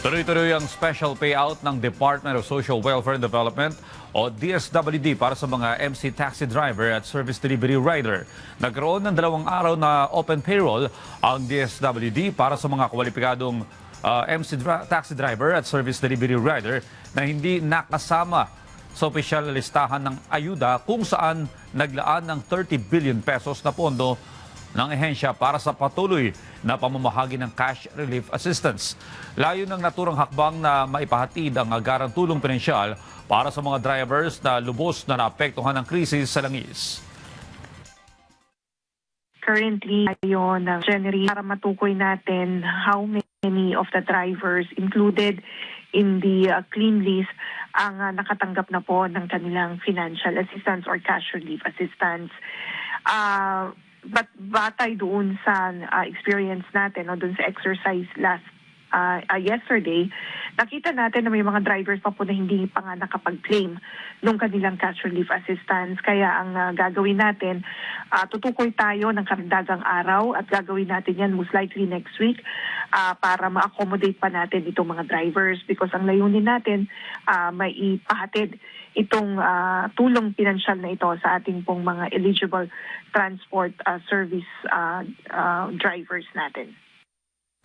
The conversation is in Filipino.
Tuloy-tuloy ang special payout ng Department of Social Welfare and Development o DSWD para sa mga MC taxi driver at service delivery rider. Nagkaroon ng 2 araw na open payroll ang DSWD para sa mga kwalipikadong taxi driver at service delivery rider na hindi nakasama sa opisyal na listahan ng ayuda kung saan naglaan ng 30 billion pesos na pondo ng ehensya para sa patuloy na pamamahagi ng cash relief assistance. Layo ng naturang hakbang na maipahatid ang agarang tulong pinansyal para sa mga drivers na lubos na naapektuhan ng krisis sa langis. Currently, ngayon, January, para matukoy natin how many of the drivers included in the clean list ang nakatanggap na po ng kanilang financial assistance or cash relief assistance. But batay doon sa experience natin o doon sa exercise yesterday, nakita natin na may mga drivers pa po na hindi pa nga nakapag-claim ng kanilang cash relief assistance. Kaya ang gagawin natin, tutukoy tayo ng karagdagang araw at gagawin natin yan most likely next week para ma-accommodate pa natin itong mga drivers because ang layunin natin may ipahatid itong tulong pinansyal na ito sa ating pong mga eligible transport service drivers natin.